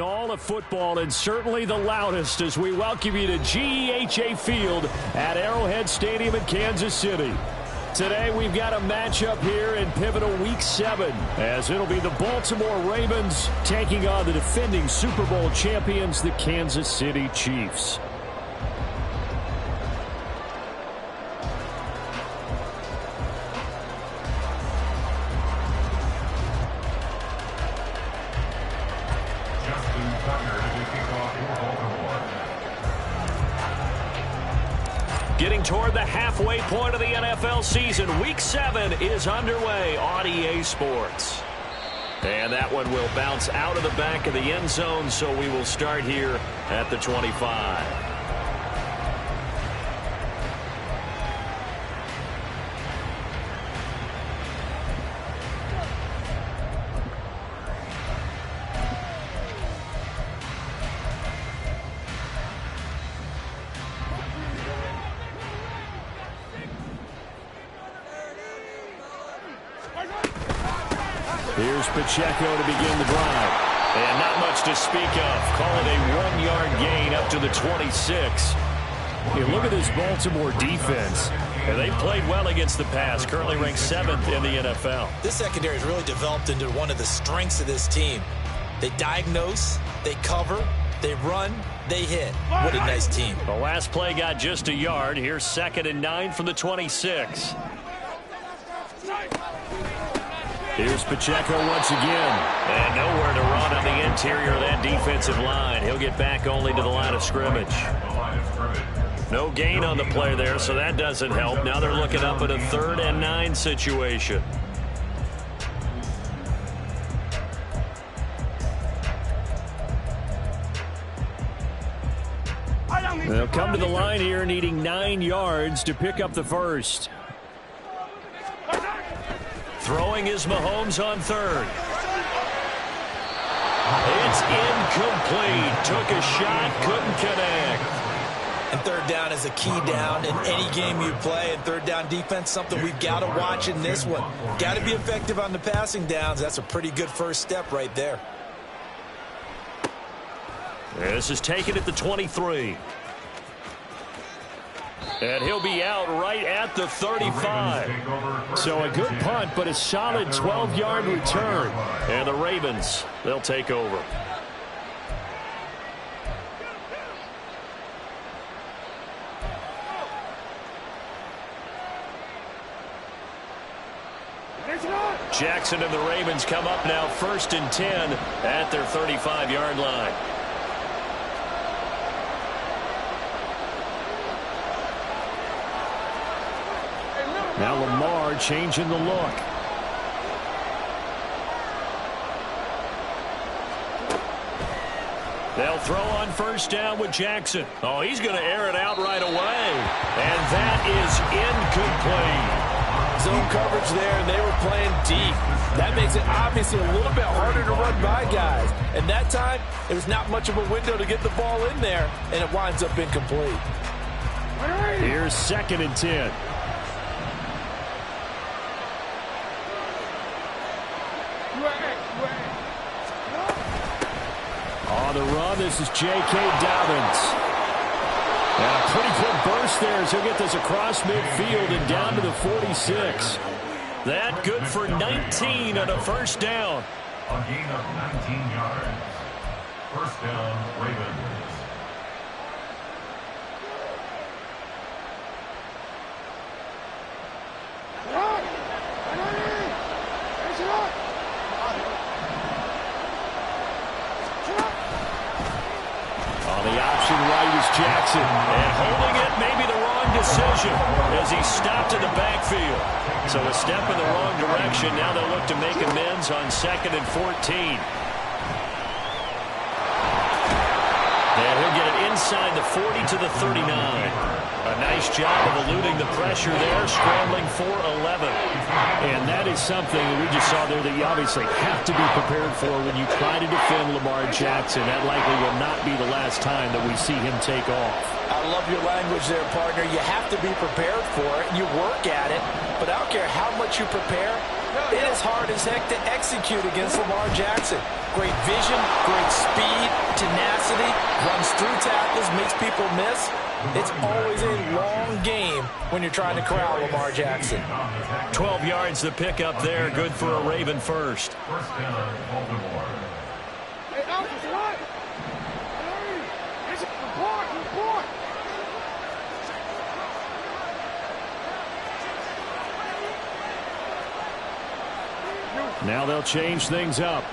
All of football, and certainly the loudest, as we welcome you to GEHA Field at Arrowhead Stadium in Kansas City. Today we've got a matchup here in pivotal Week 7, as it'll be the Baltimore Ravens taking on the defending Super Bowl champions, the Kansas City Chiefs. Getting toward the halfway point of the NFL season, Week 7 is underway on EA Sports. And that one will bounce out of the back of the end zone, so we will start here at the 25. Here's Pacheco to begin the drive. And not much to speak of. Call it a 1-yard gain up to the 26. You look at this Baltimore defense. And they played well against the pass. Currently ranked 7th in the NFL. This secondary has really developed into one of the strengths of this team. They diagnose, they cover, they run, they hit. What a nice team. The last play got just a yard. Here's 2nd and 9 from the 26. Here's Pacheco once again. And nowhere to run on the interior of that defensive line. He'll get back only to the line of scrimmage. No gain on the play there, so that doesn't help. Now they're looking up at a 3rd and 9 situation. They'll come to the line here needing 9 yards to pick up the first. Throwing is Mahomes on 3rd. It's incomplete. Took a shot, couldn't connect. And 3rd down is a key down in any game you play. And 3rd down defense, something we've got to watch in this one. Got to be effective on the passing downs. That's a pretty good first step right there. This is taken at the 23. And he'll be out right at the 35. So a good punt, but a solid 12-yard return. And the Ravens, they'll take over. Jackson and the Ravens come up now 1st and 10 at their 35-yard line. Now Lamar changing the look. They'll throw on 1st down with Jackson. Oh, he's going to air it out right away. And that is incomplete. Zone coverage there, and they were playing deep. That makes it obviously a little bit harder to run by guys. And that time, it was not much of a window to get the ball in there, and it winds up incomplete. Here's 2nd and 10. On the run, this is J.K. Dobbins. And a pretty quick burst there as he'll get this across midfield and down to the 46. That good for 19 on a 1st down. A gain of 19 yards. 1st down, Ravens. Jackson, and holding it may be the wrong decision as he stopped in the backfield. So a step in the wrong direction. Now they'll look to make amends on 2nd and 14. And he'll get it inside the 40 to the 39. A nice job of eluding the pressure there, scrambling for 11. And that is something we just saw there that you obviously have to be prepared for when you try to defend Lamar Jackson. That likely will not be the last time that we see him take off. I love your language there, partner. You have to be prepared for it, and you work at it. But I don't care how much you prepare, It is hard as heck to execute against Lamar Jackson. Great vision, great speed, tenacity, runs through tackles, makes people miss. It's always a long game when you're trying to corral Lamar Jackson. 12 yards to pick up there. Good for a Raven first. First down, Baltimore. Now they'll change things up.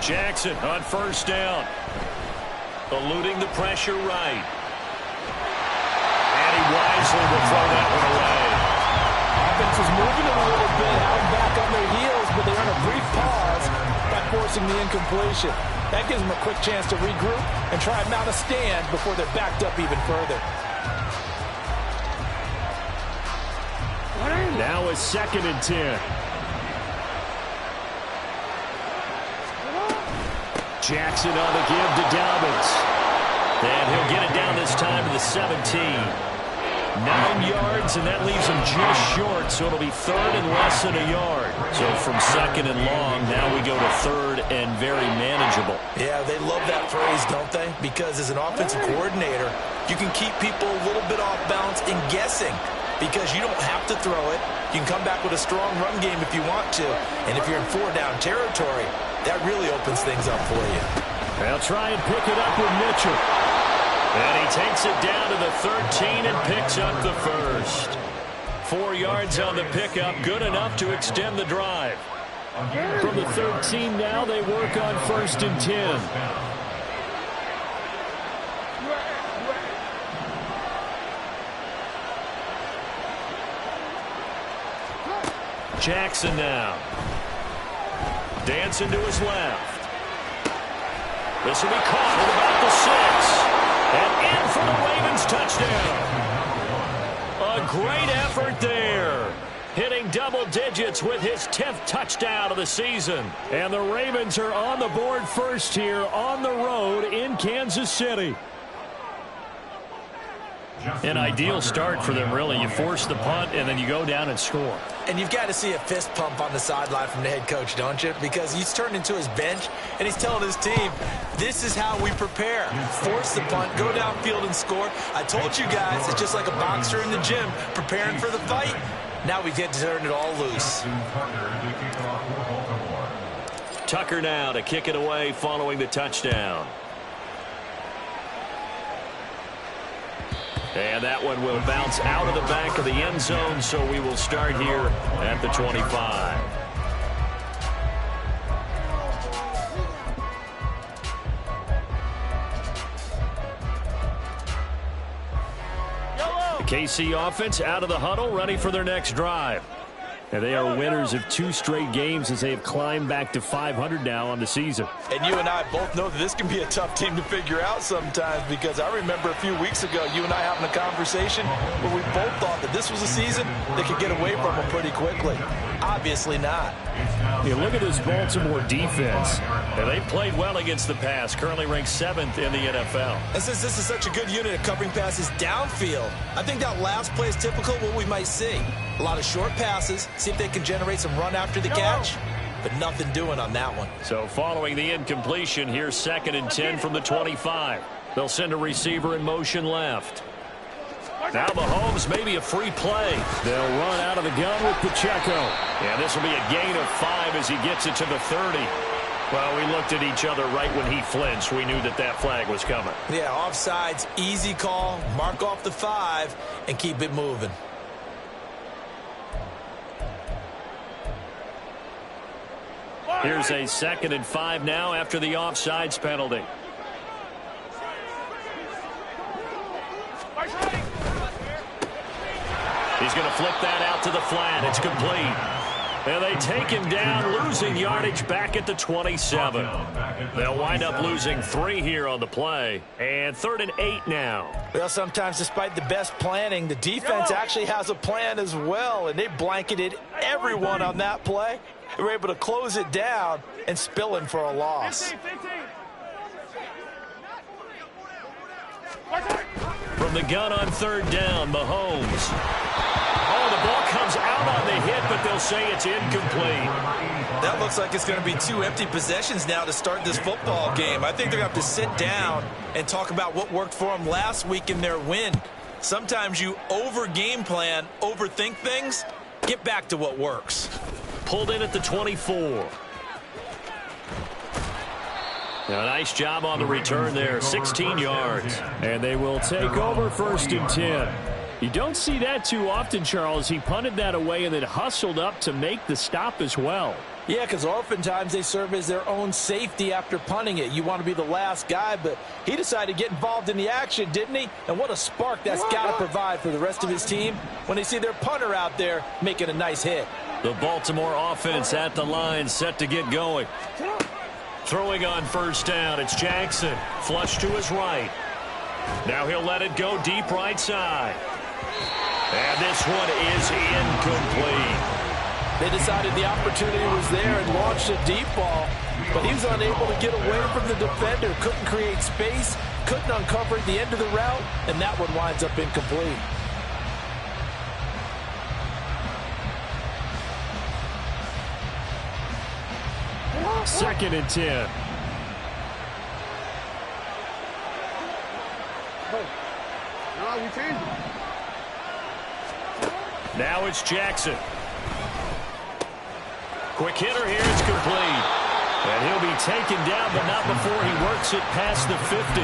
Jackson on first down. Eluding the pressure right. And he wisely will throw that one away. Offense is moving a little bit out back on their heels, but they're on a brief pause by forcing the incompletion. That gives them a quick chance to regroup and try and mount a stand before they're backed up even further. Now it's 2nd and 10. Jackson on the give to Dobbins. And he'll get it down this time to the 17. 9 yards, and that leaves him just short, so it'll be 3rd and less than a yard. So from 2nd and long, now we go to 3rd and very manageable. Yeah, they love that phrase, don't they? Because as an offensive coordinator, you can keep people a little bit off balance and guessing. Because you don't have to throw it. You can come back with a strong run game if you want to. And if you're in 4-down territory, that really opens things up for you. They'll try and pick it up with Mitchell. And he takes it down to the 13 and picks up the first. 4 yards on the pickup, good enough to extend the drive. From the 13 now, they work on 1st and 10. Jackson now. Dancing to his left. This will be caught at about the 6. And in for the Ravens touchdown. A great effort there. Hitting double digits with his 10th touchdown of the season. And the Ravens are on the board first here on the road in Kansas City. An ideal start for them, really. You force the punt, and then you go down and score. And you've got to see a fist pump on the sideline from the head coach, don't you? Because he's turned into his bench, and he's telling his team, this is how we prepare. Force the punt, go downfield and score. I told you guys, it's just like a boxer in the gym preparing for the fight. Now we get to turn it all loose. Tucker now to kick it away following the touchdown. And that one will bounce out of the back of the end zone, so we will start here at the 25. The KC offense out of the huddle, ready for their next drive. And they are winners of 2 straight games as they have climbed back to 500 now on the season. And you and I both know that this can be a tough team to figure out sometimes, because I remember a few weeks ago you and I having a conversation where we both thought that this was a season that could get away from them pretty quickly. Obviously not. You look at this Baltimore defense. And they played well against the pass, currently ranked 7th in the NFL. And since this is such a good unit of covering passes downfield, I think that last play is typical of what we might see. A lot of short passes, see if they can generate some run after the catch, but nothing doing on that one. So following the incompletion, here's 2nd and 10 from the 25. They'll send a receiver in motion left. Now Mahomes, maybe a free play. They'll run out of the gun with Pacheco. And this will be a gain of 5 as he gets it to the 30. Well, we looked at each other right when he flinched. We knew that that flag was coming. Yeah, offsides, easy call. Mark off the 5 and keep it moving. Here's a 2nd and 5 now after the offsides penalty. He's going to flip that out to the flat. It's complete. And they take him down, losing yardage back at the 27. They'll wind up losing 3 here on the play. And 3rd and 8 now. Well, sometimes despite the best planning, the defense actually has a plan as well, and they blanketed everyone on that play. They were able to close it down and spill in for a loss. from the gun on third down, Mahomes. Oh, the ball comes out on the hit, but they'll say it's incomplete. That looks like it's going to be 2 empty possessions now to start this football game. I think they're going to have to sit down and talk about what worked for them last week in their win. Sometimes you over-game plan, overthink things. Get back to what works. Pulled in at the 24. Now, nice job on the return there, 16 yards. And they will take over 1st and 10. You don't see that too often, Charles. He punted that away and then hustled up to make the stop as well. Yeah, because oftentimes they serve as their own safety after punting it. You want to be the last guy, but he decided to get involved in the action, didn't he? And what a spark that's got to provide for the rest of his team when they see their punter out there making a nice hit. The Baltimore offense at the line, set to get going. Throwing on 1st down, it's Jackson. Flush to his right. Now he'll let it go deep right side. And this one is incomplete. They decided the opportunity was there and launched a deep ball, but he was unable to get away from the defender. Couldn't create space, couldn't uncover at the end of the route, and that one winds up incomplete. Second and 10. Now it's Jackson. Quick hitter here, it's complete. And he'll be taken down, but not before he works it past the 50.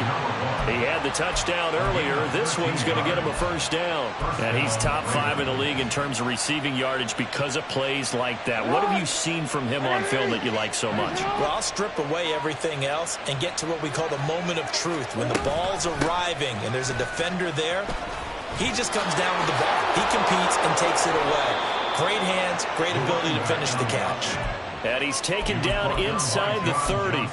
He had the touchdown earlier. This one's going to get him a 1st down. And he's top 5 in the league in terms of receiving yardage because of plays like that. What have you seen from him on film that you like so much? Well, I'll strip away everything else and get to what we call the moment of truth. When the ball's arriving and there's a defender there, he just comes down with the ball. He competes and takes it away. Great hands, great ability to finish the catch. And he's taken down inside the 30.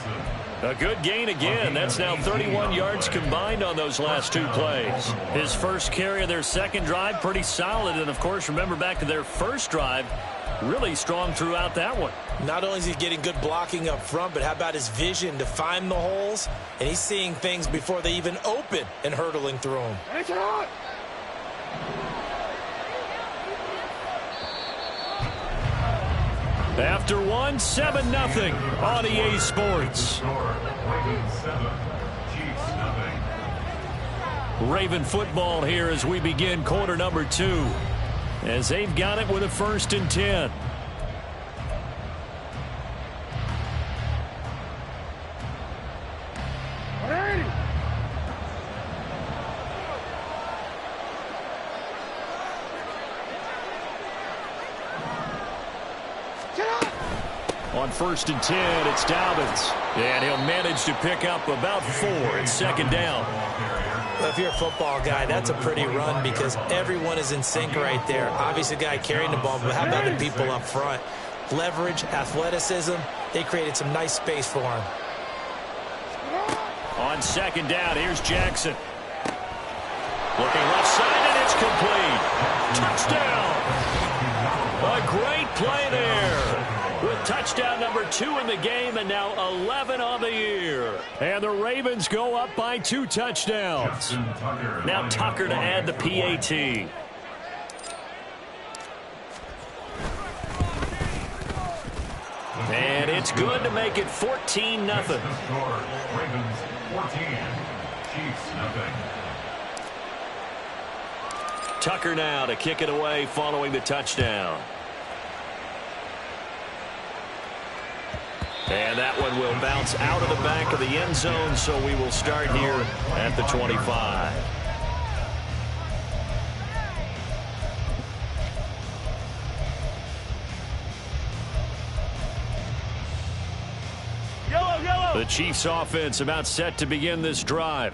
A good gain again. That's now 31 yards combined on those last 2 plays. His first carry of their second drive, pretty solid. And, of course, remember back to their first drive, really strong throughout that one. Not only is he getting good blocking up front, but how about his vision to find the holes? And he's seeing things before they even open and hurtling through them. After one, 7-0 on EA Sports. Raven football here as we begin quarter number 2. As they've got it with a 1st and 10. On 1st and 10, it's Dobbins. And he'll manage to pick up about 4. It's 2nd down. Well, if you're a football guy, that's a pretty run because everyone is in sync right there. Obviously, the guy carrying the ball, but how about the people up front? Leverage, athleticism, they created some nice space for him. On 2nd down, here's Jackson. Looking left side, and it's complete. Touchdown! A great play there. With touchdown number 2 in the game and now 11 on the year. And the Ravens go up by 2 touchdowns. Now Tucker to add the PAT. And it's good to make it 14-0. Ravens 14, Chiefs 0. Tucker now to kick it away following the touchdown. And that one will bounce out of the back of the end zone, so we will start here at the 25. The Chiefs offense about set to begin this drive.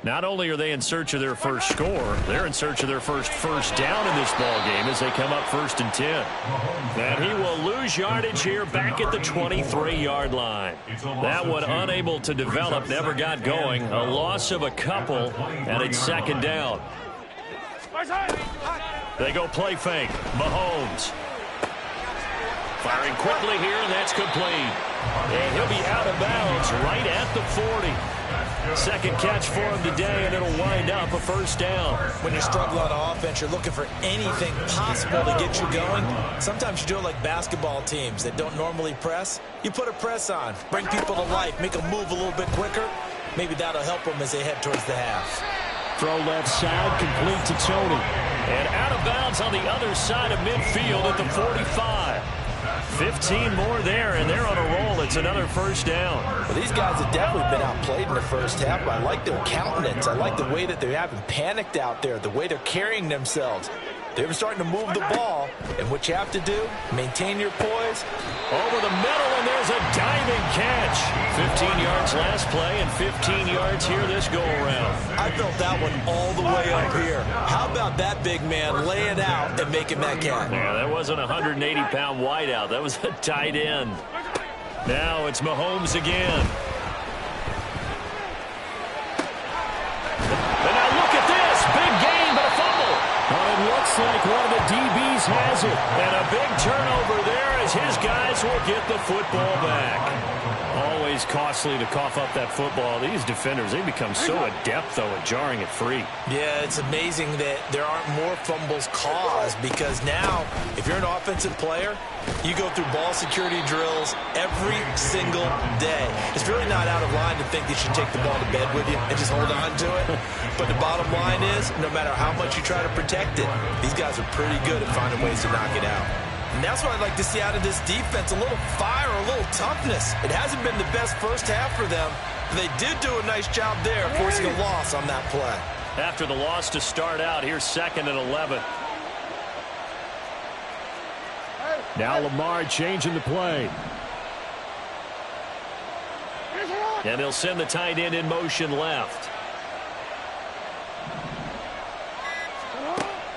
Not only are they in search of their first score, they're in search of their first down in this ball game as they come up 1st and 10. And he will lose yardage here back at the 23-yard line. That one unable to develop, never got going. A loss of a couple, and it's 2nd down. They go play fake. Mahomes. Firing quickly here, and that's complete. And he'll be out of bounds right at the 40. Second catch for him today, and it'll wind up a first down. When you struggle on offense, you're looking for anything possible to get you going. Sometimes you do it like basketball teams that don't normally press. You put a press on, bring people to life, make them move a little bit quicker. Maybe that'll help them as they head towards the half. Throw left side, complete to Tony. And out of bounds on the other side of midfield at the 45. 15 more there, and they're on a roll. It's another first down. Well, these guys have definitely been outplayed in the first half, but I like their countenance. I like the way that they haven't panicked out there, the way they're carrying themselves. They're starting to move the ball, and what you have to do, maintain your poise. Over the middle, and there's a diving catch. 15 yards last play and 15 yards here this go-around. I felt that one all the way up here. How about that big man lay it out and making that catch? Yeah, that wasn't a 180-pound wideout. That was a tight end. Now it's Mahomes again. And now look at this. Big gain, but a fumble. Well, it looks like one of the DBs has it. And a big turnover there as his guys will get the football back. Always costly to cough up that football. These defenders, they become so adept, though, at jarring it free. Yeah, it's amazing that there aren't more fumbles caused because now, if you're an offensive player, you go through ball security drills every single day. It's really not out of line to think that you should take the ball to bed with you and just hold on to it. But the bottom line is, no matter how much you try to protect it, these guys are pretty good at finding ways to knock it out. And that's what I'd like to see out of this defense, a little fire, a little toughness. It hasn't been the best first half for them, but they did do a nice job there, forcing a loss on that play. After the loss to start out, here's 2nd and 11. Now Lamar changing the play. And he'll send the tight end in motion left.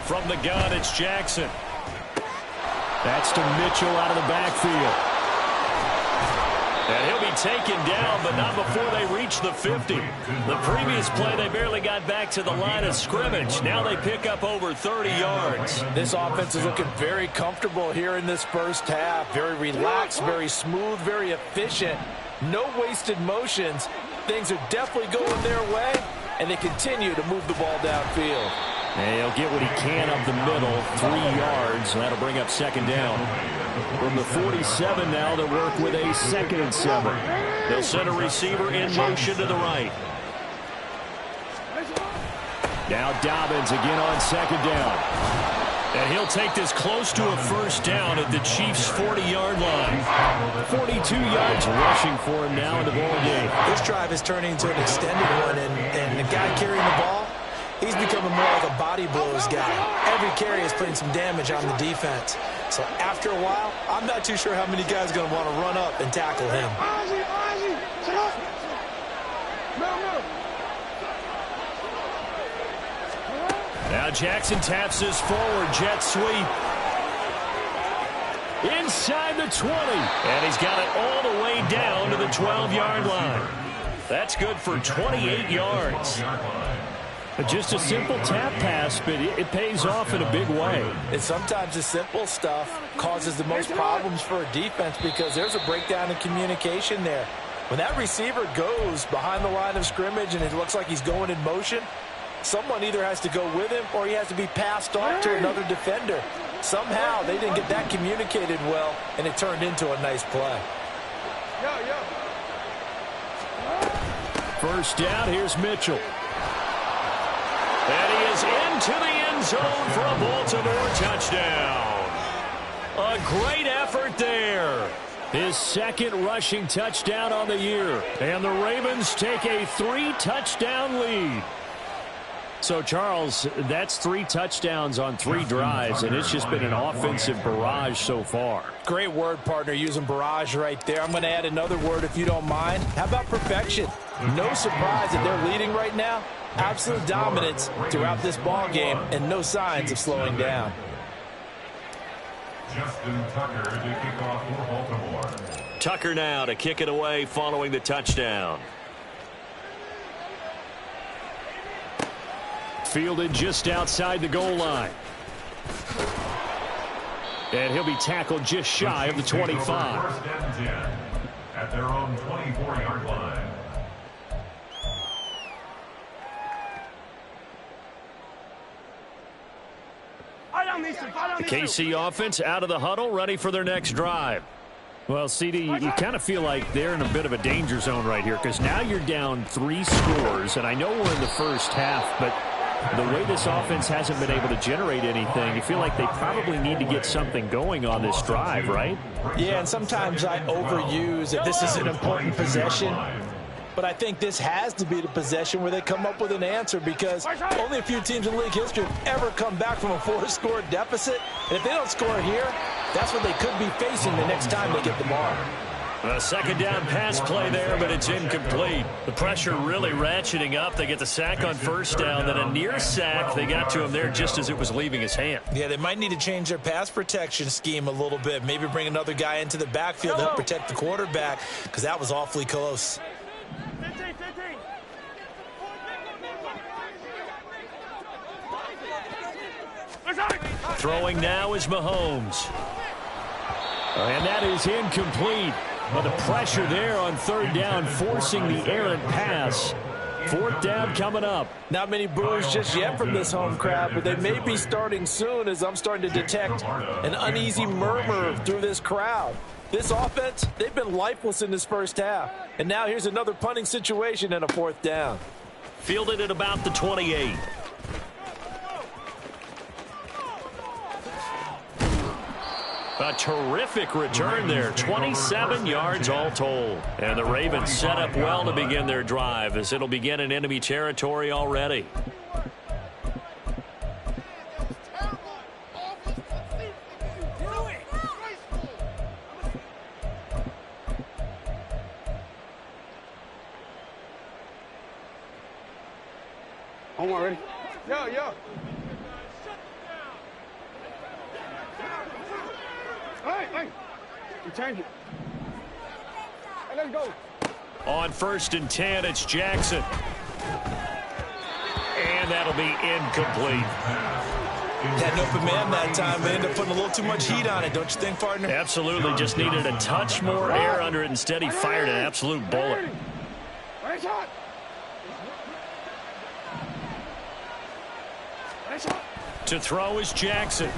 From the gun, it's Jackson. That's to Mitchell out of the backfield. And he'll be taken down, but not before they reach the 50. The previous play, they barely got back to the line of scrimmage. Now they pick up over 30 yards. This offense is looking very comfortable here in this first half. Very relaxed, very smooth, very efficient. No wasted motions. Things are definitely going their way, and they continue to move the ball downfield. And he'll get what he can up the middle, 3 yards. That'll bring up 2nd down. From the 47 now, they'll work with a 2nd and 7. They'll send a receiver in motion to the right. Now Dobbins again on 2nd down. And he'll take this close to a first down at the Chiefs' 40-yard line. 42 yards rushing for him now in the ball game. This drive is turning into an extended one, and the guy carrying the ball, he's becoming more like a body blows guy. Every carry is putting some damage on the defense. So after a while, I'm not too sure how many guys are going to want to run up and tackle him. Now Jackson taps this forward jet sweep. Inside the 20. And he's got it all the way down to the 12-yard line. That's good for 28 yards. Just a simple tap pass, but it pays off in a big way. And sometimes the simple stuff causes the most problems for a defense because there's a breakdown in communication there. When that receiver goes behind the line of scrimmage and it looks like he's going in motion, someone either has to go with him or he has to be passed off to another defender. Somehow they didn't get that communicated well, and it turned into a nice play. First down, here's Mitchell. And he is into the end zone for a Baltimore touchdown. A great effort there. His 2nd rushing touchdown on the year. And the Ravens take a 3-touchdown lead. So, Charles, that's 3 touchdowns on 3 drives, and it's just been an offensive barrage so far. Great word, partner, using barrage right there. I'm going to add another word if you don't mind. How about perfection? No surprise that they're leading right now. Absolute dominance throughout this ball game and no signs of slowing down. Justin Tucker to kick off for Baltimore. Tucker now to kick it away following the touchdown. Fielded just outside the goal line. And he'll be tackled just shy of the 25. First and 10 at their own 24-yard line. The KC offense out of the huddle, ready for their next drive. Well, CD, you kind of feel like they're in a bit of a danger zone right here because now you're down 3 scores, and I know we're in the first half, but the way this offense hasn't been able to generate anything, you feel like they probably need to get something going on this drive, right? Yeah, and sometimes I overuse that this is an important possession. But I think this has to be the possession where they come up with an answer because only a few teams in league history have ever come back from a 4-score deficit. And if they don't score here, that's what they could be facing the next time they get the ball. A second down pass play there, but it's incomplete. The pressure really ratcheting up. They get the sack on first down, then a near sack. They got to him there just as it was leaving his hand. Yeah, they might need to change their pass protection scheme a little bit. Maybe bring another guy into the backfield to help protect the quarterback because that was awfully close. Throwing now is Mahomes. And that is incomplete. But the pressure there on third down, forcing the errant pass. Fourth down coming up. Not many boos just yet from this home crowd, but they may be starting soon as I'm starting to detect an uneasy murmur through this crowd. This offense, they've been lifeless in this first half. And now here's another punting situation and a fourth down. Fielded at about the 28. A terrific return there, 27 yards all told. And the Ravens set up well to begin their drive as it'll begin in enemy territory already. Omar, ready? Yo. Hey, you change it. Hey, let's go. On 1st and 10, it's Jackson. And that'll be incomplete. Had an open man that time. They ended up putting a little too much heat on it, don't you think, partner? Absolutely. Just needed a touch more air under it. Instead, he fired an absolute bullet. To throw is Jackson.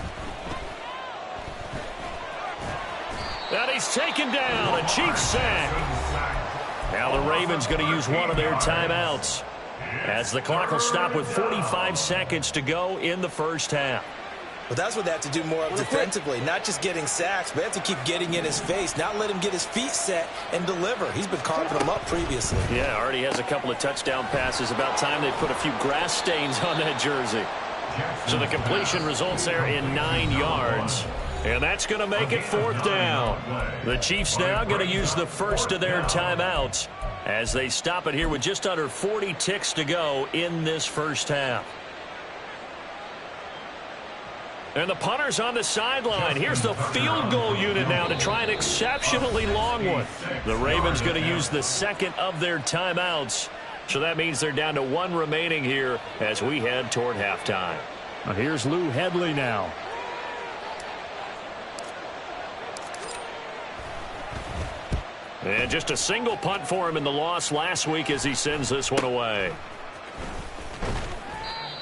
And he's taken down. A Chiefs sack. Now the Ravens going to use one of their timeouts as the clock will stop with 45 seconds to go in the first half. But that's what they have to do more of defensively, not just getting sacks, but they have to keep getting in his face, not let him get his feet set and deliver. He's been carving them up previously. Yeah, already has a couple of touchdown passes. About time they put a few grass stains on that jersey. So the completion results there in 9 yards. And that's going to make it fourth down. The Chiefs now going to use the first of their timeouts as they stop it here with just under 40 ticks to go in this first half. And the punter's on the sideline. Here's the field goal unit now to try an exceptionally long one. The Ravens going to use the second of their timeouts. So that means they're down to 1 remaining here as we head toward halftime. Now here's Lou Hedley now. And just a single punt for him in the loss last week as he sends this one away.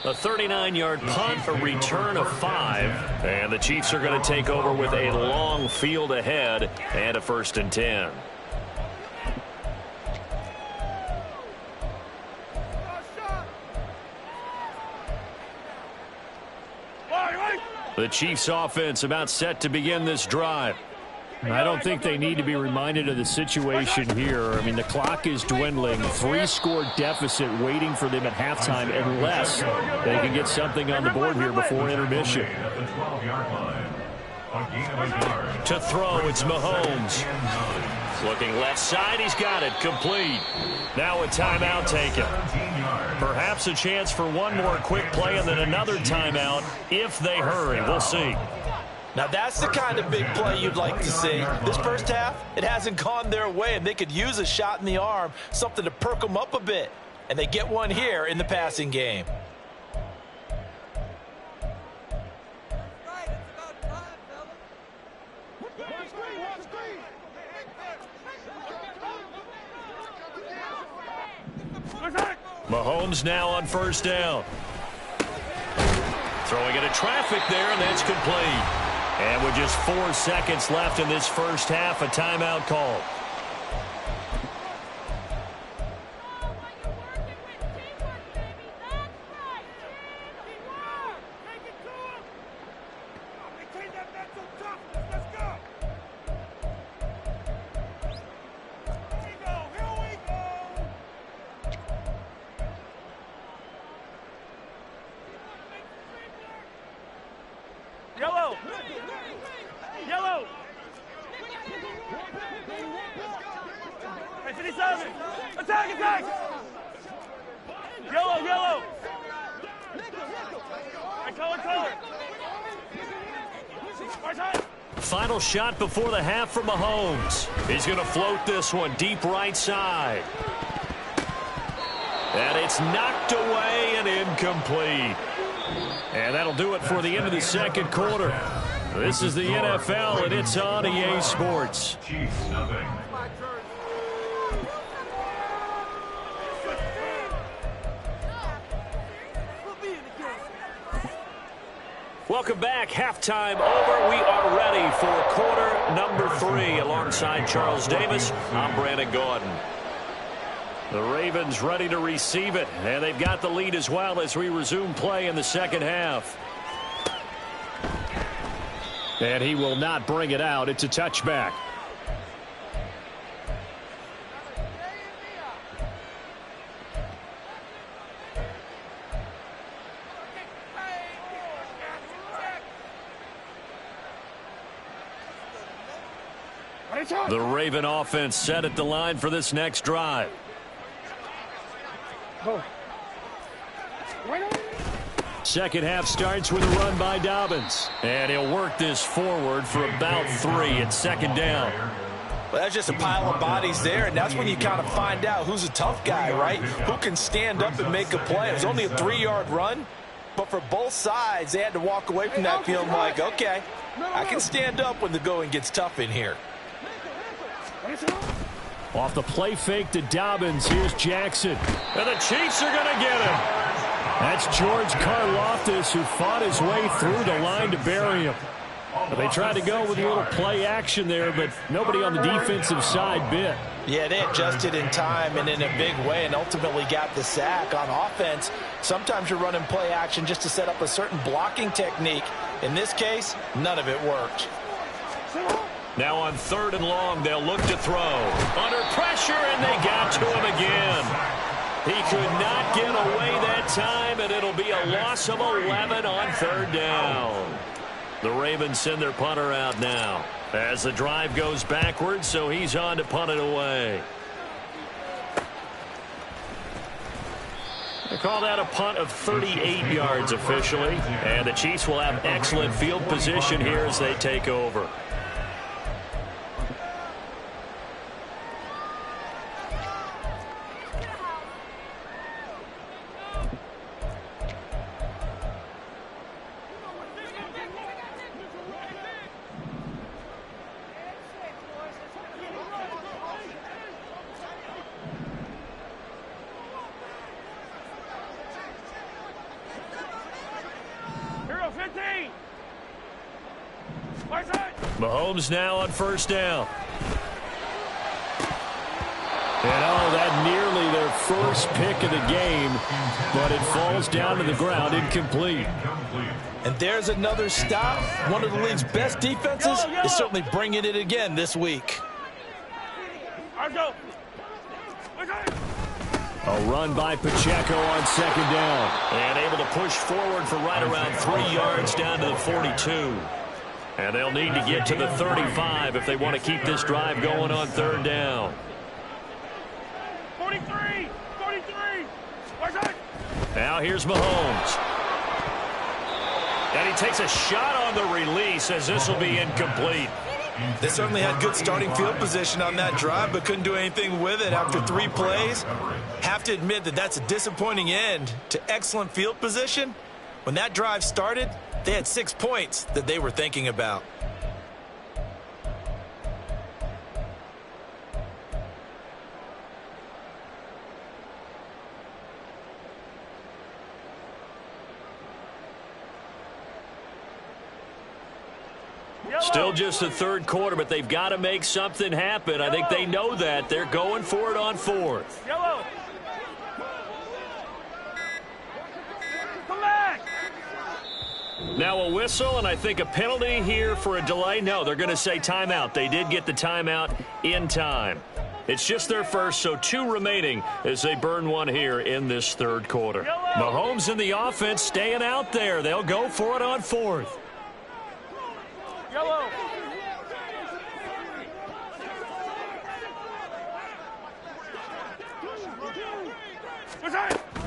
A 39-yard punt, a return of 5. And the Chiefs are going to take over with a long field ahead and a 1st and 10. The Chiefs offense about set to begin this drive. I don't think they need to be reminded of the situation here. I mean, the clock is dwindling. 3-score deficit waiting for them at halftime unless they can get something on the board here before intermission. To throw, it's Mahomes. Looking left side, he's got it. Complete. Now a timeout taken. Perhaps a chance for one more quick play and then another timeout if they hurry. We'll see. Now that's the kind of big play you'd like to see. This first half, it hasn't gone their way, and they could use a shot in the arm, something to perk them up a bit. And they get one here in the passing game. Mahomes now on 1st down. Throwing into traffic there, and that's complete. And with just 4 seconds left in this first half, a timeout call. Yellow! Yellow! Hey, 57! Attack, attack! Yellow, yellow! Hey, color! Final shot before the half from Mahomes. He's going to float this one deep right side. And it's knocked away and incomplete. And that'll do it for the end of the second quarter. This is the NFL, and it's on EA Sports. Chiefs, nothing. Welcome back. Halftime over. We are ready for quarter number 3. Alongside Charles Davis, I'm Brandon Gaudin. The Ravens ready to receive it, and they've got the lead as well as we resume play in the second half. And he will not bring it out. It's a touchback. The Raven offense set at the line for this next drive. Second half starts with a run by Dobbins. And he'll work this forward for about 3 at second down. Well, that's just a pile of bodies there, and that's when you kind of find out who's a tough guy, right? Who can stand up and make a play. It was only a 3-yard run, but for both sides, they had to walk away from that feeling like, okay, I can stand up when the going gets tough in here. Off the play fake to Dobbins, here's Jackson. And the Chiefs are going to get him. That's George Karlaftis, who fought his way through the line to bury him. They tried to go with a little play action there, but nobody on the defensive side bit. Yeah, they adjusted in time and in a big way and ultimately got the sack. On offense, sometimes you're running play action just to set up a certain blocking technique. In this case, none of it worked. Now on 3rd and long, they'll look to throw. Under pressure, and they got to him again. He could not get away that time, and it'll be a loss of 11 on 3rd down. The Ravens send their punter out now as the drive goes backwards, so he's on to punt it away. They call that a punt of 38 yards officially, and the Chiefs will have excellent field position here as they take over. Mahomes now on 1st down. And that nearly their first pick of the game, but it falls down to the ground incomplete. And there's another stop. One of the league's best defenses is certainly bringing it again this week. A run by Pacheco on 2nd down. And able to push forward for right around 3 yards down to the 42. And they'll need to get to the 35 if they want to keep this drive going on 3rd down. 43! Now here's Mahomes. And he takes a shot on the release as this will be incomplete. They certainly had good starting field position on that drive, but couldn't do anything with it after 3 plays. Have to admit that that's a disappointing end to excellent field position. When that drive started, they had 6 points that they were thinking about. Still just the third quarter, but they've got to make something happen. I think they know that. They're going for it on fourth. Yellow. Come back. Now a whistle, and I think a penalty here for a delay. No, they're going to say timeout. They did get the timeout in time. It's just their first, so 2 remaining as they burn one here in this third quarter. Mahomes and the offense staying out there. They'll go for it on fourth. Yellow.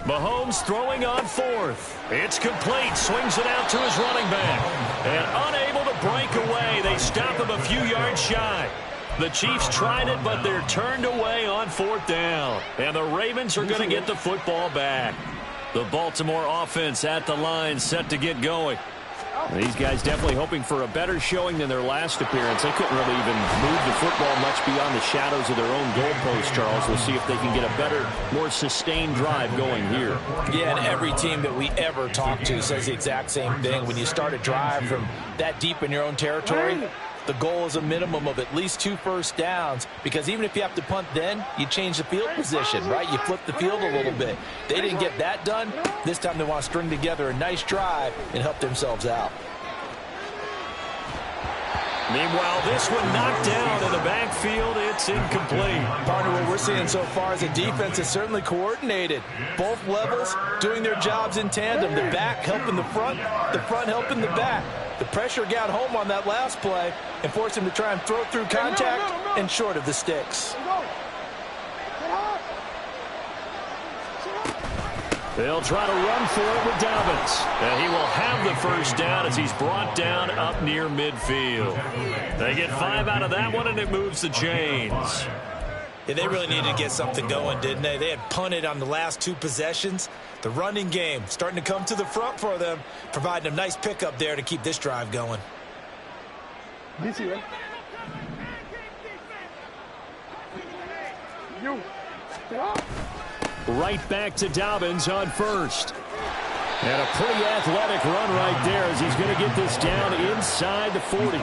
Mahomes throwing on fourth. It's complete. Swings it out to his running back. And unable to break away. They stop him a few yards shy. The Chiefs tried it, but they're turned away on fourth down. And the Ravens are going to get the football back. The Baltimore offense at the line, set to get going. These guys definitely hoping for a better showing than their last appearance. They couldn't really even move the football much beyond the shadows of their own goalpost, Charles. We'll see if they can get a better, more sustained drive going here. Yeah, and every team that we ever talk to says the exact same thing. When you start a drive from that deep in your own territory, the goal is a minimum of at least 2 first downs, because even if you have to punt then, you change the field position, right? You flip the field a little bit. They didn't get that done. This time they want to string together a nice drive and help themselves out. Meanwhile, this one knocked down in the backfield. It's incomplete. Partner, what we're seeing so far is a defense is certainly coordinated. Both levels doing their jobs in tandem. The back helping the front helping the back. The pressure got home on that last play and forced him to try and throw through contact and short of the sticks. They'll try to run for it with Dobbins. And he will have the first down as he's brought down up near midfield. They get 5 out of that one, and it moves the chains. Yeah, they really needed to get something going, didn't they? They had punted on the last 2 possessions. The running game starting to come to the front for them, providing a nice pickup there to keep this drive going. Right back to Dobbins on first. And a pretty athletic run right there as he's going to get this down inside the 40.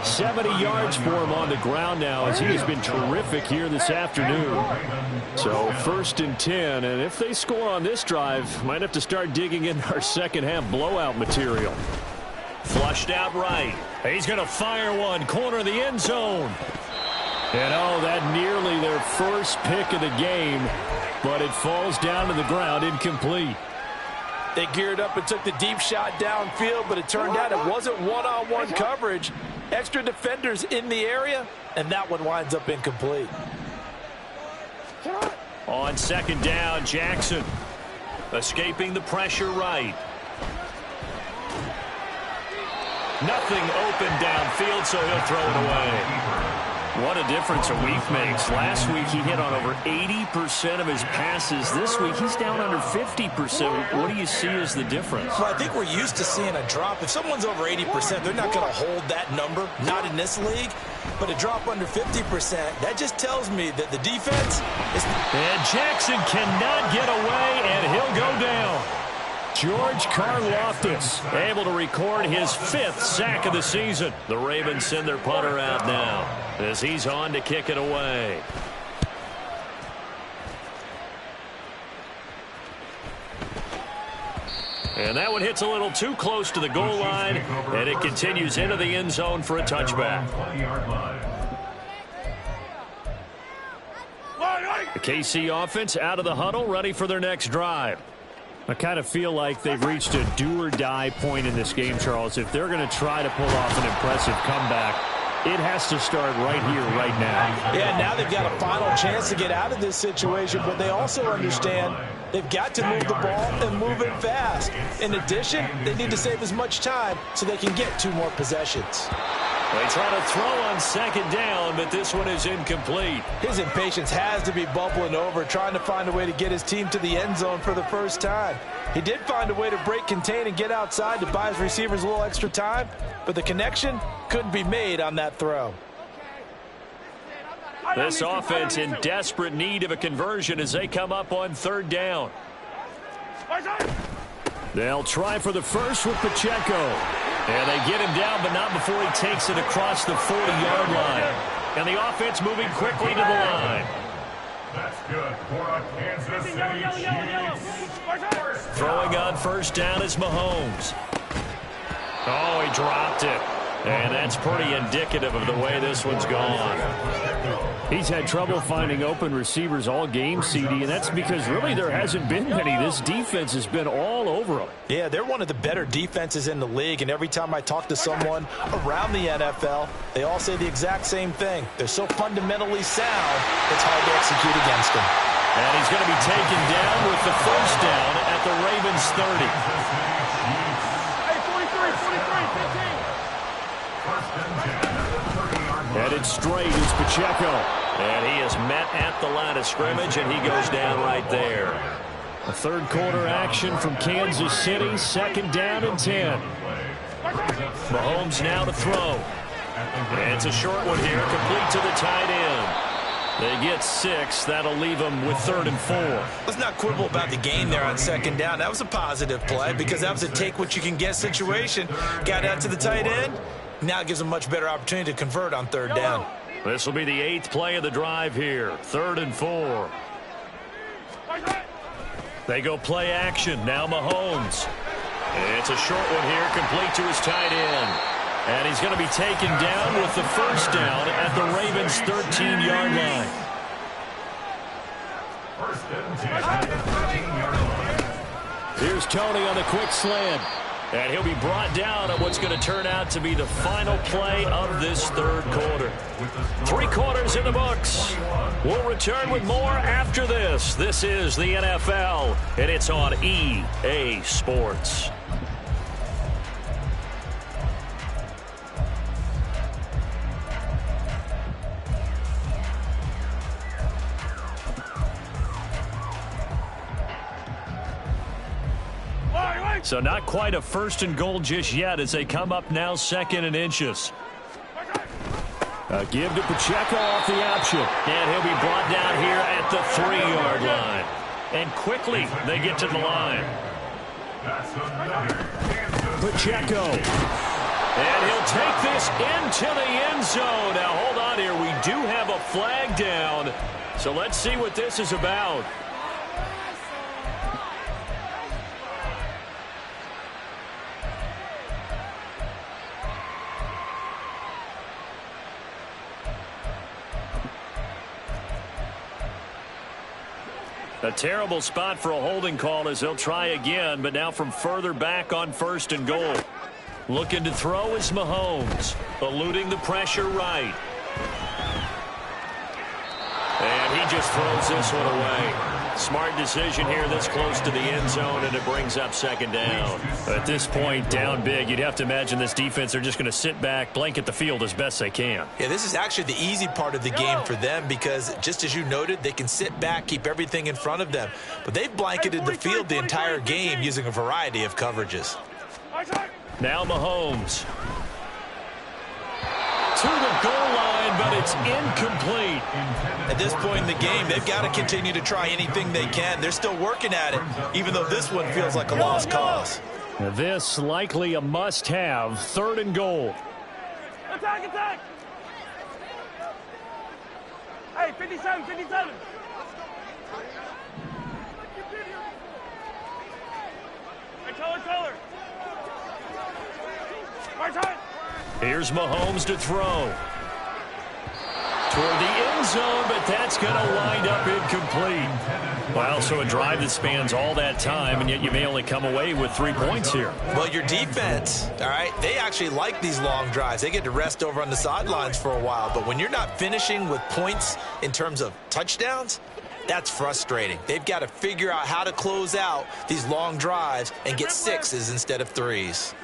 70 yards for him on the ground now as he has been terrific here this afternoon. So 1st and 10, and if they score on this drive, might have to start digging in our second half blowout material. Flushed out right. He's going to fire one, corner of the end zone. And oh, that nearly their first pick of the game, but it falls down to the ground incomplete. They geared up and took the deep shot downfield, but it turned out it wasn't one-on-one coverage. Extra defenders in the area, and that one winds up incomplete. On second down, Jackson escaping the pressure right. Nothing open downfield, so he'll throw it away. What a difference a week makes. Last week he hit on over 80% of his passes. This week he's down under 50%. What do you see as the difference? Well, I think we're used to seeing a drop. If someone's over 80%, they're not going to hold that number, not in this league. But a drop under 50%, that just tells me that the defense is... And Jackson cannot get away, and he'll go down. George Karlaftis able to record his 5th sack of the season. The Ravens send their punter out now as he's on to kick it away. And that one hits a little too close to the goal line, and it continues into the end zone for a touchback. The KC offense out of the huddle, ready for their next drive. I kind of feel like they've reached a do-or-die point in this game, Charles. If they're going to try to pull off an impressive comeback, it has to start right here, right now. Yeah, now they've got a final chance to get out of this situation, but they also understand they've got to move the ball and move it fast. In addition, they need to save as much time so they can get 2 more possessions. They try to throw on second down, but this one is incomplete. His impatience has to be bubbling over, trying to find a way to get his team to the end zone for the first time. He did find a way to break contain and get outside to buy his receivers a little extra time, but the connection couldn't be made on that throw. This offense in desperate need of a conversion as they come up on 3rd down. They'll try for the first with Pacheco. And they get him down, but not before he takes it across the 40-yard line. And the offense moving quickly to the line. That's good for a Kansas City Chiefs. Throwing on first down is Mahomes. Oh, he dropped it. And that's pretty indicative of the way this one's gone. He's had trouble finding open receivers all game, CD, and that's because really there hasn't been many. This defense has been all over them. Yeah, they're one of the better defenses in the league, and every time I talk to someone around the NFL, they all say the exact same thing. They're so fundamentally sound, it's hard to execute against them. And he's going to be taken down with the first down at the Ravens 30. Hey, 43, 15. Headed straight is Pacheco. And he is met at the line of scrimmage, and he goes down right there. A third quarter action from Kansas City. Second down and 10. Mahomes now to throw. And it's a short one here, complete to the tight end. They get 6. That'll leave them with 3rd and 4. Let's not quibble about the gain there on second down. That was a positive play because that was a take-what-you-can-get situation. Got out to the tight end. Now it gives them a much better opportunity to convert on 3rd down. This will be the 8th play of the drive here. 3rd and 4. They go play action. Now Mahomes. It's a short one here, complete to his tight end. And he's going to be taken down with the first down at the Ravens' 13-yard line. First and 10 at the 13-yard line. Here's Tony on the quick slant. And he'll be brought down at what's going to turn out to be the final play of this third quarter. 3 quarters in the books. We'll return with more after this. This is the NFL, and it's on EA Sports. So not quite a 1st and goal just yet as they come up now 2nd and inches. A give to Pacheco off the option. And he'll be brought down here at the 3-yard line. And quickly they get to the line. That's another Pacheco. And he'll take this into the end zone. Now hold on here. We do have a flag down. So let's see what this is about. A terrible spot for a holding call as they'll try again, but now from further back on 1st and goal. Looking to throw is Mahomes, eluding the pressure right. And he just throws this one away. Smart decision here this close to the end zone, and it brings up 2nd down. At this point, down big, you'd have to imagine this defense are just going to sit back, blanket the field as best they can. Yeah, this is actually the easy part of the game for them because, just as you noted, they can sit back, keep everything in front of them. But they've blanketed the field the entire game using a variety of coverages. Now Mahomes. To the goal line, but it's incomplete. At this point in the game, they've got to continue to try anything they can. They're still working at it, even though this one feels like a lost cause. This likely a must-have. 3rd and goal. Attack! Hey, 57. Hey, color. Right side. Here's Mahomes to throw. Toward the end zone, but that's going to wind up incomplete. Well, so a drive that spans all that time, and yet you may only come away with 3 points here. Well, your defense, all right, they actually like these long drives. They get to rest over on the sidelines for a while. But when you're not finishing with points in terms of touchdowns, that's frustrating. They've got to figure out how to close out these long drives and get 6s instead of 3s.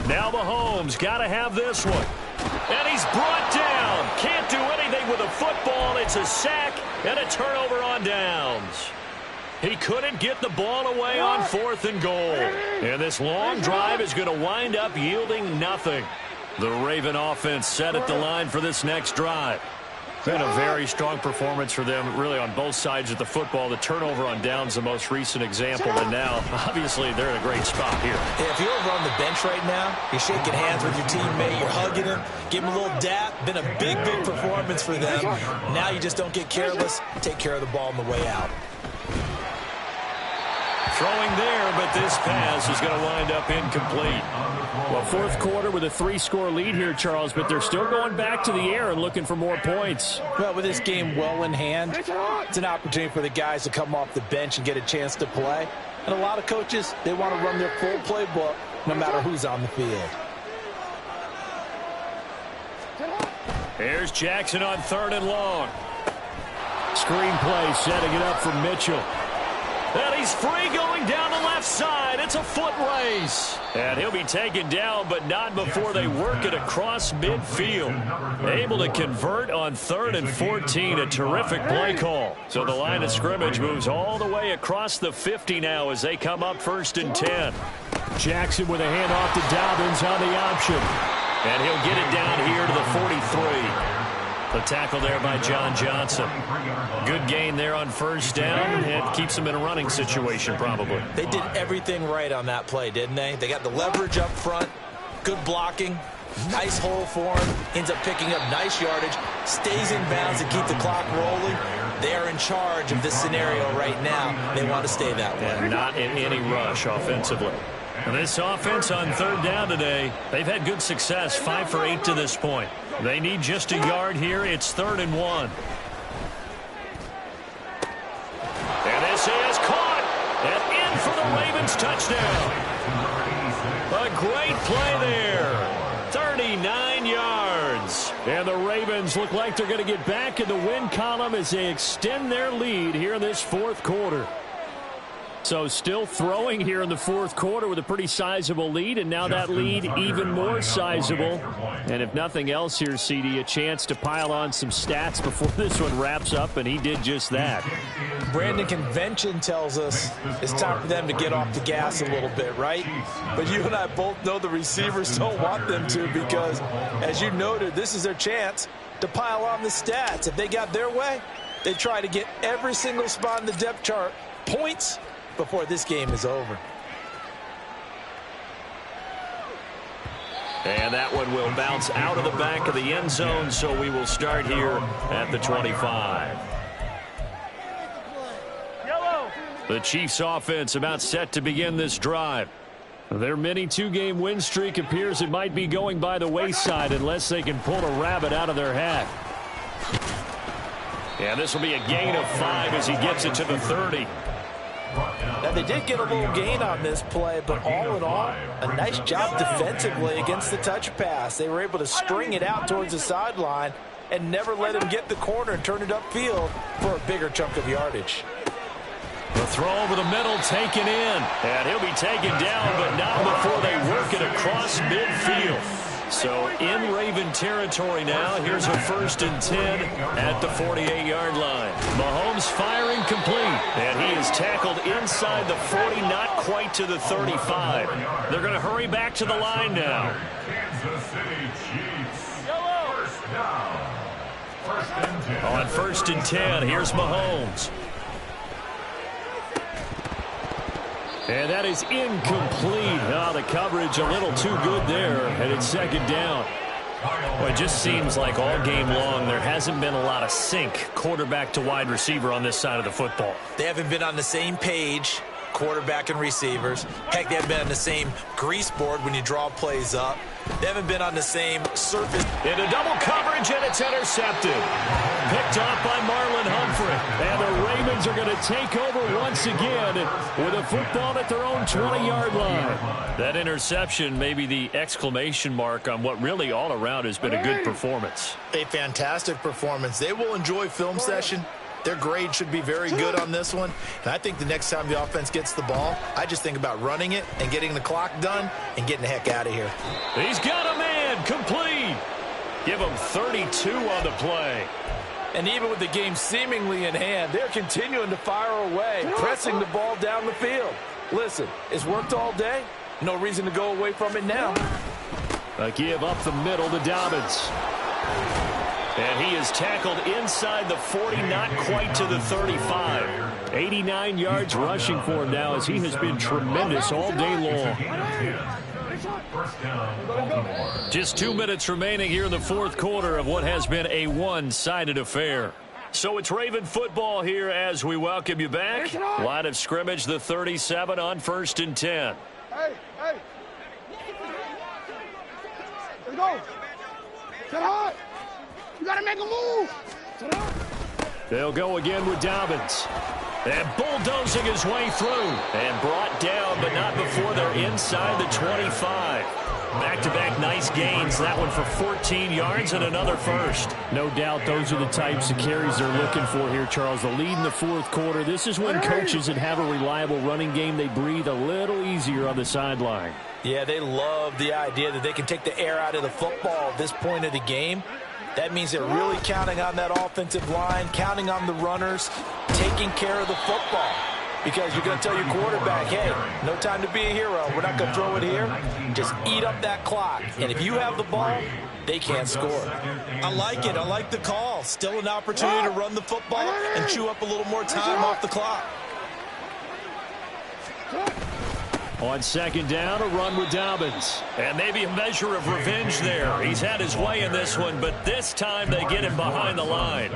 Now Mahomes got to have this one. And he's brought down. Can't do anything with a football. It's a sack and a turnover on downs. He couldn't get the ball away on 4th and goal. And this long drive is going to wind up yielding nothing. The Raven offense set at the line for this next drive. Been a very strong performance for them, really, on both sides of the football. The turnover on downs, the most recent example, and now, obviously, they're in a great spot here. Yeah, if you're over on the bench right now, you're shaking hands with your teammate, you're hugging him, give him a little dap. Been a big, big performance for them. Now you just don't get careless. Take care of the ball on the way out. Throwing there, but this pass is going to wind up incomplete. Well, fourth quarter with a 3-score lead here, Charles, but they're still going back to the air and looking for more points. Well, with this game well in hand, it's an opportunity for the guys to come off the bench and get a chance to play. And a lot of coaches, they want to run their full playbook no matter who's on the field. Here's Jackson on 3rd and long. Screen play, setting it up for Mitchell. And he's free going down the left side. It's a foot race. And he'll be taken down, but not before they work it across midfield. Able to convert on 3rd and 14. A terrific play call. So the line of scrimmage moves all the way across the 50 now as they come up 1st and 10. Jackson with a handoff to Dobbins on the option. And he'll get it down here to the 43. The tackle there by John Johnson. Good gain there on 1st down. It keeps them in a running situation probably. They did everything right on that play, didn't they? They got the leverage up front, good blocking, nice hole for him, ends up picking up nice yardage, stays in bounds to keep the clock rolling. They are in charge of this scenario right now. They want to stay that way. And not in any rush offensively. And this offense on 3rd down today, they've had good success, 5 for 8 to this point. They need just a yard here. It's 3rd and 1. And this is caught and in for the Ravens touchdown. A great play there. 39 yards. And the Ravens look like they're going to get back in the win column as they extend their lead here in this 4th quarter. So still throwing here in the 4th quarter with a pretty sizable lead, and now that lead even more sizable. And if nothing else here, CD, a chance to pile on some stats before this one wraps up, and he did just that. Brandon, convention tells us it's time for them to get off the gas a little bit, right? But you and I both know the receivers don't want them to because, as you noted, this is their chance to pile on the stats. If they got their way, they try to get every single spot in the depth chart points before this game is over. And that one will bounce out of the back of the end zone, so we will start here at the 25. Yellow. The Chiefs offense about set to begin this drive. Their mini 2-game win streak appears it might be going by the wayside unless they can pull a rabbit out of their hat. And this will be a gain of 5 as he gets it to the 30. Now, they did get a little gain on this play, but all in all, a nice job defensively against the touch pass. They were able to string it out towards the sideline and never let him get the corner and turn it upfield for a bigger chunk of yardage. The throw over the middle taken in. And he'll be taken down, but not before they work it across midfield. So in Raven territory now. Here's a 1st and 10 at the 48-yard line. Mahomes firing complete. And he is tackled inside the 40, not quite to the 35. They're going to hurry back to the line now. Kansas City Chiefs. First down. 1st and 10. On 1st and 10, here's Mahomes. And that is incomplete. Oh, the coverage a little too good there, and it's 2nd down. Well, it just seems like all game long there hasn't been a lot of sync quarterback to wide receiver on this side of the football. They haven't been on the same page, quarterback and receivers. Heck, they haven't been on the same grease board when you draw plays up. They haven't been on the same surface. Into double coverage, and it's intercepted. Picked off by Marlon Humphrey. And the Ravens are going to take over once again with a football at their own 20-yard line. That interception may be the exclamation mark on what really all around has been a good performance. A fantastic performance. They will enjoy film session. Their grade should be very good on this one. And I think the next time the offense gets the ball, I just think about running it and getting the clock done and getting the heck out of here. He's got a man complete. Give him 32 on the play. And even with the game seemingly in hand, they're continuing to fire away, pressing the ball down the field. Listen, it's worked all day. No reason to go away from it now. A give up the middle to Dobbins. And he is tackled inside the 40, not quite to the 35. 89 yards rushing for him now as he has been tremendous all day long. First down, Baltimore. Just 2 minutes remaining here in the fourth quarter of what has been a one-sided affair. So it's Raven football here as we welcome you back. Line of scrimmage, the 37 on 1st and 10. Hey! Let's go! Set hard! You gotta make a move! Set hard! They'll go again with Dobbins. And bulldozing his way through. And brought down, but not before they're inside the 25. Back-to-back nice gains. That one for 14 yards and another first. No doubt those are the types of carries they're looking for here, Charles. The lead in the fourth quarter. This is when coaches that have a reliable running game, they breathe a little easier on the sideline. Yeah, they love the idea that they can take the air out of the football at this point of the game. That means they're really counting on that offensive line, counting on the runners, taking care of the football. Because you're going to tell your quarterback, hey, no time to be a hero. We're not going to throw it here. Just eat up that clock. And if you have the ball, they can't score. I like it. I like the call. Still an opportunity to run the football and chew up a little more time off the clock. On second down, a run with Dobbins. And maybe a measure of revenge there. He's had his way in this one, but this time they get him behind the line.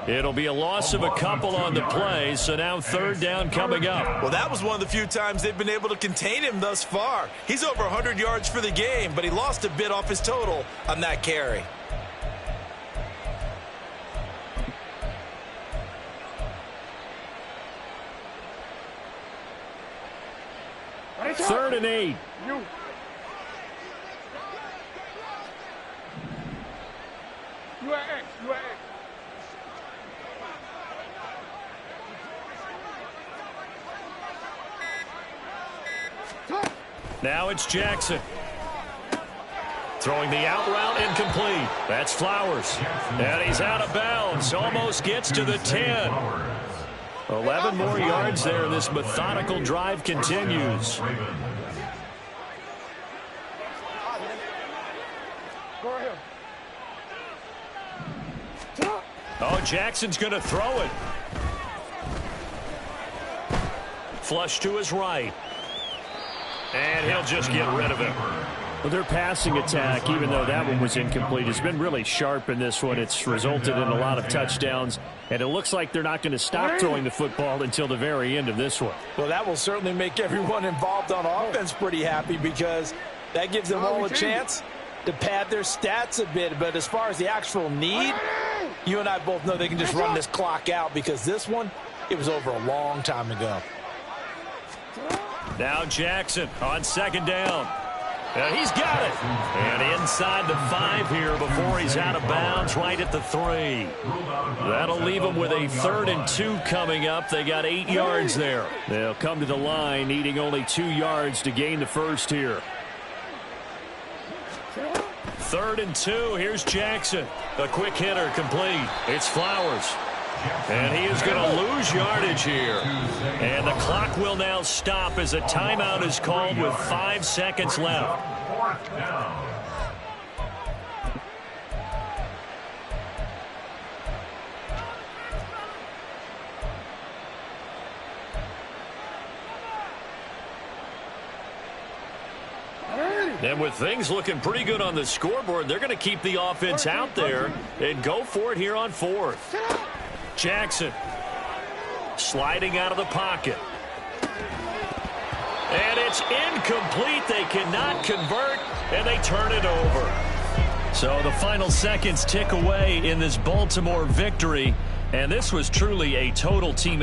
It'll be a loss of a couple on the play, so now third down coming up. Well, that was one of the few times they've been able to contain him thus far. He's over 100 yards for the game, but he lost a bit off his total on that carry. Third and 8. You at X. Now it's Jackson. Throwing the out route incomplete. That's Flowers. And he's out of bounds. Almost gets to the 10. 11 more yards there. This methodical drive continues. Oh, Jackson's going to throw it. Flush to his right. And he'll just get rid of it. Well, their passing attack, even though that one was incomplete, has been really sharp in this one. It's resulted in a lot of touchdowns, and it looks like they're not going to stop throwing the football until the very end of this one. Well, that will certainly make everyone involved on offense pretty happy because that gives them all a chance to pad their stats a bit. But as far as the actual need, you and I both know they can just run this clock out because this one, it was over a long time ago. Now Jackson on second down. And he's got it. And inside the 5 here before he's out of bounds right at the 3. That'll leave him with a 3rd and 2 coming up. They got 8 yards there. They'll come to the line needing only 2 yards to gain the first here. 3rd and 2. Here's Jackson. A quick hitter complete. It's Flowers. And he is going to lose yardage here. And the clock will now stop as a timeout is called with 5 seconds left. Fourth down. And with things looking pretty good on the scoreboard, they're going to keep the offense out there and go for it here on 4th. Jackson sliding out of the pocket. And it's incomplete. They cannot convert, and they turn it over. So the final seconds tick away in this Baltimore victory, and this was truly a total team effort.